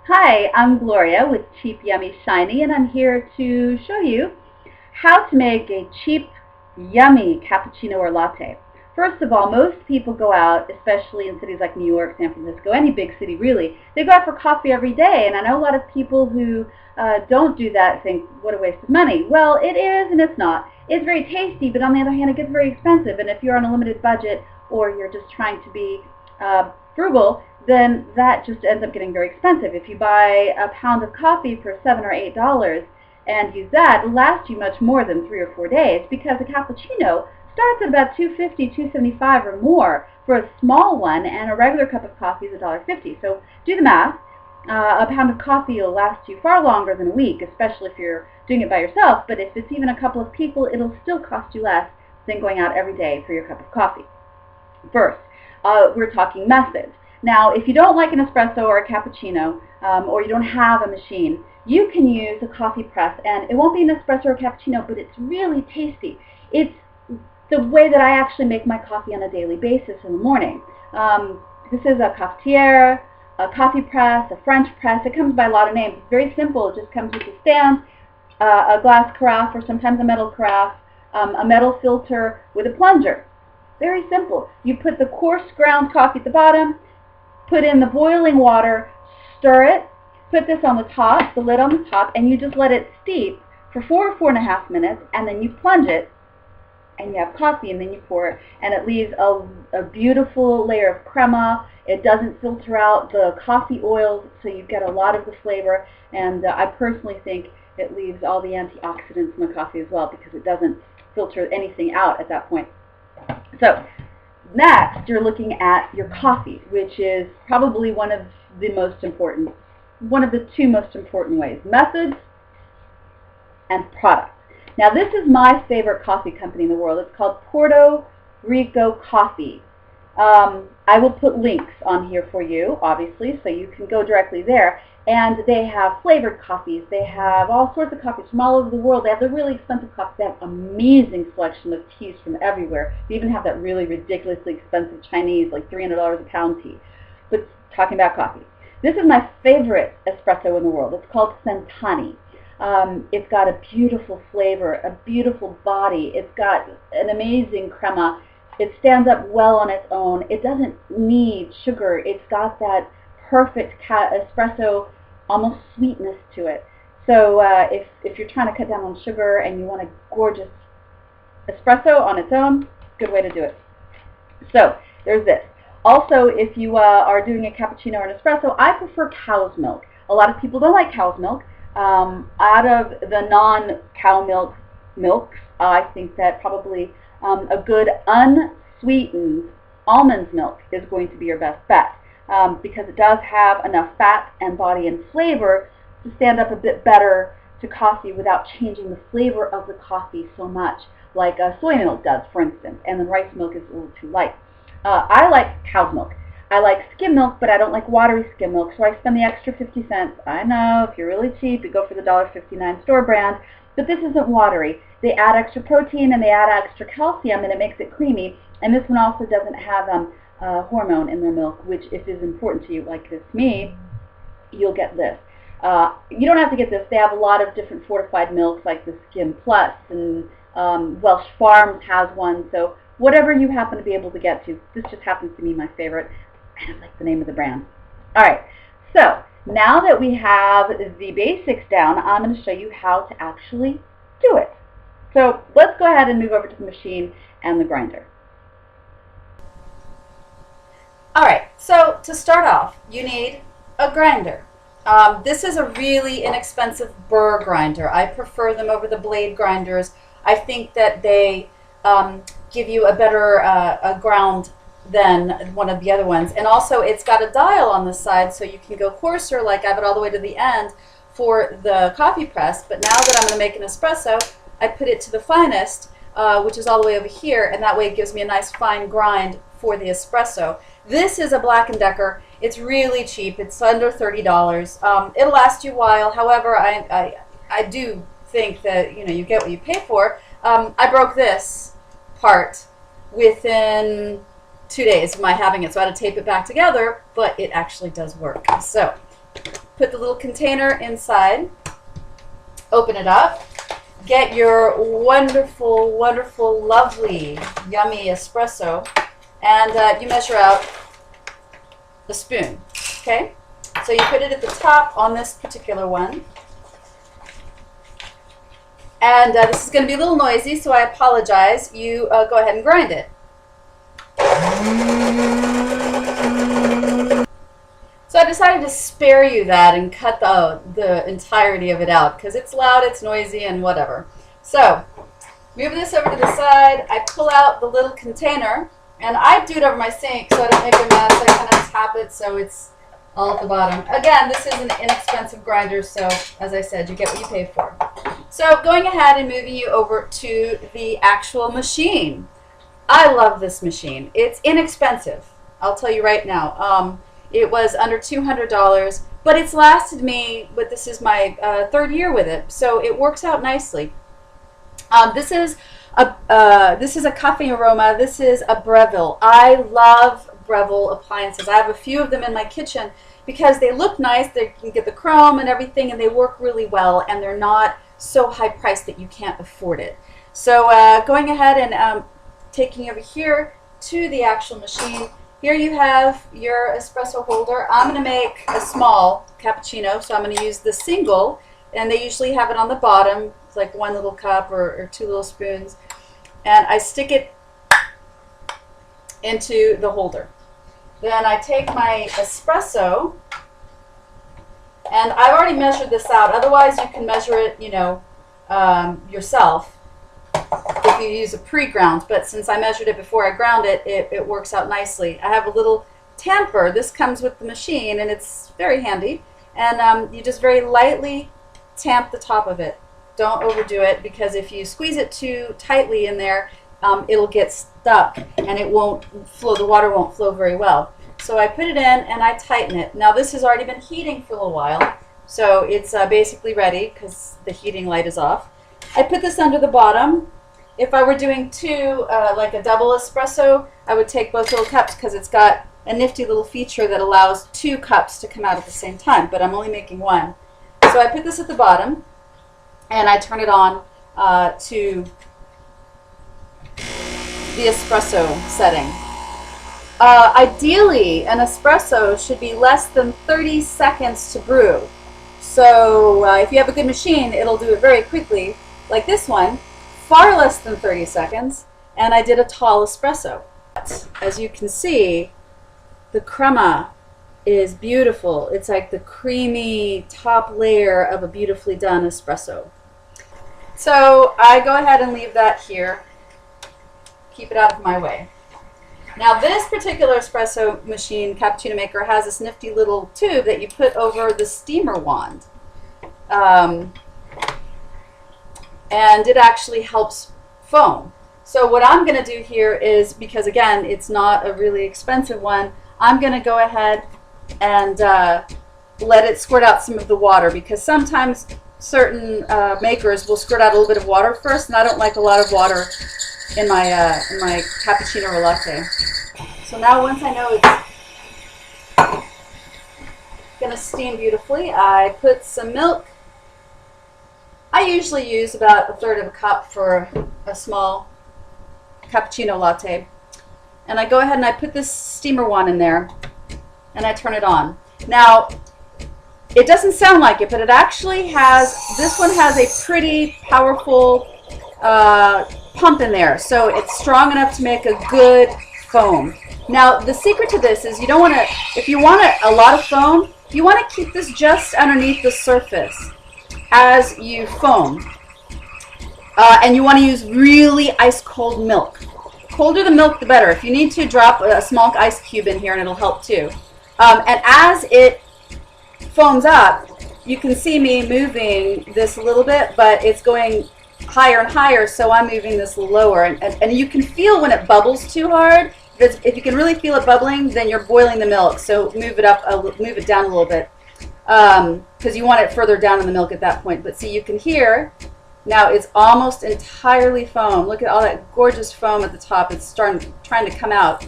Hi, I'm Gloria with Cheapyummyshiny, and I'm here to show you how to make a cheap, yummy cappuccino or latte. First of all, most people go out, especially in cities like New York, San Francisco, any big city really, they go out for coffee every day, and I know a lot of people who don't do that think, what a waste of money. Well, it is and it's not. It's very tasty, but on the other hand, it gets very expensive, and if you're on a limited budget or you're just trying to be frugal, then that just ends up getting very expensive. If you buy a pound of coffee for $7 or $8 and use that, it'll last you much more than 3 or 4 days, because a cappuccino starts at about $2.50, $2.75 or more for a small one, and a regular cup of coffee is $1.50. So do the math. A pound of coffee will last you far longer than a week, especially if you're doing it by yourself, but if it's even a couple of people, it'll still cost you less than going out every day for your cup of coffee. First, we're talking methods. Now, if you don't like an espresso or a cappuccino, or you don't have a machine, you can use a coffee press, and it won't be an espresso or cappuccino, but it's really tasty. It's the way that I actually make my coffee on a daily basis in the morning. This is a cafetiere, a coffee press, a French press. It comes by a lot of names. It's very simple. It just comes with a stand, a glass carafe, or sometimes a metal carafe, a metal filter with a plunger. Very simple. You put the coarse ground coffee at the bottom, put in the boiling water, stir it, put this on the top, the lid on the top, and you just let it steep for 4 or 4.5 minutes, and then you plunge it, and you have coffee, and then you pour it, and it leaves a beautiful layer of crema. It doesn't filter out the coffee oils, so you get a lot of the flavor, and I personally think it leaves all the antioxidants in the coffee as well, because it doesn't filter anything out at that point. So next, you're looking at your coffee, which is probably one of the two most important ways: methods and product. Now, this is my favorite coffee company in the world. It's called Puerto Rico Coffee. I will put links on here for you, obviously, so you can go directly there. And they have flavored coffees. They have all sorts of coffees from all over the world. They have the really expensive coffees. They have an amazing selection of teas from everywhere. They even have that really ridiculously expensive Chinese, like $300 a pound tea. But talking about coffee, this is my favorite espresso in the world. It's called Centani. It's got a beautiful flavor, a beautiful body. It's got an amazing crema. It stands up well on its own. It doesn't need sugar. It's got that perfect espresso, almost sweetness to it. So if you're trying to cut down on sugar and you want a gorgeous espresso on its own, good way to do it. So there's this. Also, if you are doing a cappuccino or an espresso, I prefer cow's milk. A lot of people don't like cow's milk. Out of the non-cow milks, I think that probably a good unsweetened almond milk is going to be your best bet, because it does have enough fat and body and flavor to stand up a bit better to coffee without changing the flavor of the coffee so much, like soy milk does, for instance, and then rice milk is a little too light. I like cow's milk. I like skim milk, but I don't like watery skim milk, so I spend the extra 50 cents. I know, if you're really cheap, you go for the $1.59 store brand, but this isn't watery. They add extra protein and they add extra calcium, and it makes it creamy, and this one also doesn't have hormone in their milk, which, if is important to you, like this me, you'll get this. You don't have to get this. They have a lot of different fortified milks, like the Skim Plus, and Welsh Farms has one, so whatever you happen to be able to get to. This just happens to be my favorite. I don't like the name of the brand. All right, so now that we have the basics down, I'm going to show you how to actually do it. So let's go ahead and move over to the machine and the grinder. All right, so to start off, you need a grinder. This is a really inexpensive burr grinder. I prefer them over the blade grinders. I think that they give you a better ground than one of the other ones. And also, it's got a dial on the side, so you can go coarser, like I have it all the way to the end for the coffee press. But now that I'm going to make an espresso, I put it to the finest, which is all the way over here, and that way it gives me a nice fine grind for the espresso. This is a Black & Decker. It's really cheap. It's under $30. It'll last you a while. However, I do think that you get what you pay for. I broke this part within 2 days of my having it, so I had to tape it back together, but it actually does work. So put the little container inside, open it up, get your wonderful, wonderful, lovely, yummy espresso, and you measure out a spoon, okay? So you put it at the top on this particular one. And this is going to be a little noisy, so I apologize. You go ahead and grind it. So I decided to spare you that and cut the entirety of it out because it's loud, it's noisy, and whatever. So move this over to the side. I pull out the little container, and I do it over my sink so I don't make a mess. I kind of tap it so it's all at the bottom. Again, this is an inexpensive grinder, so as I said, you get what you pay for. So going ahead and moving you over to the actual machine. I love this machine. It's inexpensive. I'll tell you right now. It was under $200, but it's lasted me, but this is my third year with it, so it works out nicely. This is a Cafe Aroma. This is a Breville. I love Breville appliances. I have a few of them in my kitchen because they look nice. They can get the chrome and everything, and they work really well, and they're not so high priced that you can't afford it. So going ahead and taking over here to the actual machine. Here you have your espresso holder. I'm going to make a small cappuccino, so I'm going to use the single, and they usually have it on the bottom. It's like one little cup or two little spoons, and I stick it into the holder. Then I take my espresso, and I've already measured this out. Otherwise, you can measure it, you know, yourself if you use a pre-ground. But since I measured it before I ground it, it works out nicely. I have a little tamper. This comes with the machine, and it's very handy. And you just very lightly tamp the top of it. Don't overdo it, because if you squeeze it too tightly in there, it'll get stuck and it won't flow. The water won't flow very well. So I put it in and I tighten it. Now this has already been heating for a little while, so it's basically ready because the heating light is off. I put this under the bottom. If I were doing two, like a double espresso, I would take both little cups because it's got a nifty little feature that allows 2 cups to come out at the same time, but I'm only making 1. So I put this at the bottom and I turn it on to the espresso setting. Ideally, an espresso should be less than 30 seconds to brew. So if you have a good machine, it'll do it very quickly. Like this one, far less than 30 seconds, and I did a tall espresso. As you can see, the crema is beautiful. It's like the creamy top layer of a beautifully done espresso. So I go ahead and leave that here. Keep it out of my way. Now this particular espresso machine, cappuccino maker, has this nifty little tube that you put over the steamer wand. And it actually helps foam. So what I'm going to do here is, because again it's not a really expensive one, I'm going to go ahead and let it squirt out some of the water, because sometimes certain makers will squirt out a little bit of water first, and I don't like a lot of water in my cappuccino or latte. So now once I know it's going to steam beautifully, I put some milk. I usually use about 1/3 of a cup for a small cappuccino latte. And I go ahead and I put this steamer wand in there and I turn it on. Now, it doesn't sound like it, but it actually has, this one has a pretty powerful pump in there. So it's strong enough to make a good foam. Now, the secret to this is you don't want to, if you want a lot of foam, you want to keep this just underneath the surface as you foam. And you want to use really ice cold milk. Colder the milk, the better. If you need to, drop a small ice cube in here and it'll help too. And as it foams up, you can see me moving this a little bit, but it's going higher and higher, so I'm moving this lower. And you can feel when it bubbles too hard. If you can really feel it bubbling, then you're boiling the milk. So move it down a little bit, because you want it further down in the milk at that point. But see, you can hear now it's almost entirely foam. Look at all that gorgeous foam at the top. It's trying to come out.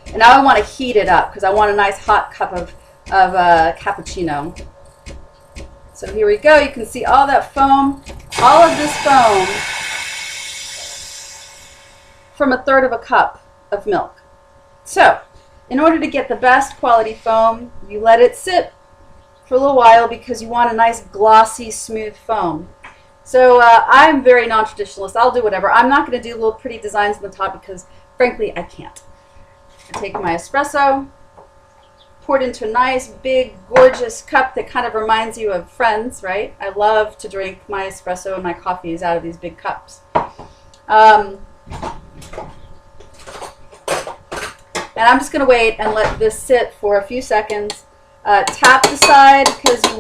And now I want to heat it up because I want a nice hot cup of cappuccino. So here we go. You can see all that foam, all of this foam from 1/3 of a cup of milk. So in order to get the best quality foam, you let it sit for a little while because you want a nice glossy, smooth foam. So I'm very non-traditionalist. I'll do whatever. I'm not going to do little pretty designs on the top because, frankly, I can't. I take my espresso, pour it into a nice, big, gorgeous cup that kind of reminds you of Friends, right? I love to drink my espresso and my coffees out of these big cups. And I'm just going to wait and let this sit for a few seconds. Tap the side because you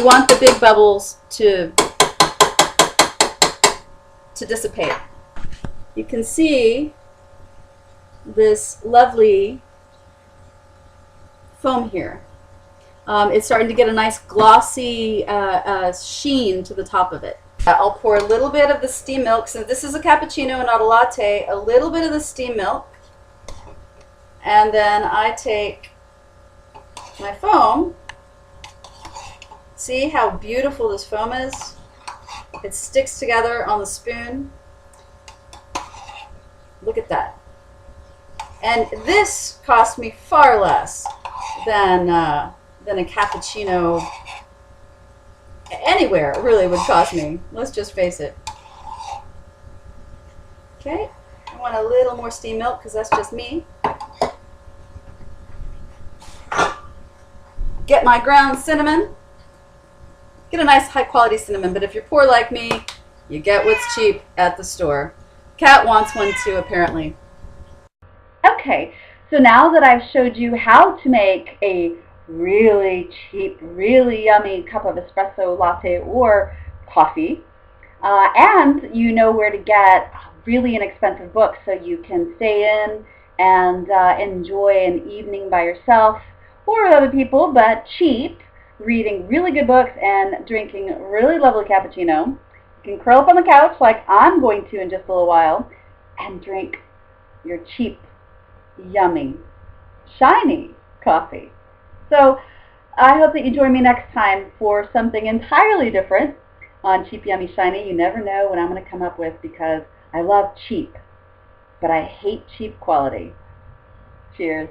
want the big bubbles to dissipate. You can see this lovely foam here. It's starting to get a nice glossy sheen to the top of it. I'll pour a little bit of the steamed milk. Since this is a cappuccino and not a latte, a little bit of the steamed milk. And then I take my foam. See how beautiful this foam is? It sticks together on the spoon. Look at that. And this cost me far less than a cappuccino anywhere really would cost me. Let's just face it. Okay, I want a little more steamed milk because that's just me. Get my ground cinnamon. Get a nice high quality cinnamon, but if you're poor like me, you get what's cheap at the store. Kat wants one too, apparently. Okay, so now that I've showed you how to make a really cheap, really yummy cup of espresso latte or coffee, and you know where to get really inexpensive books so you can stay in and enjoy an evening by yourself or with other people, but cheap, reading really good books and drinking really lovely cappuccino. You can curl up on the couch like I'm going to in just a little while and drink your cheap, yummy, shiny coffee. So I hope that you join me next time for something entirely different on Cheap Yummy Shiny. You never know what I'm going to come up with because I love cheap, but I hate cheap quality. Cheers.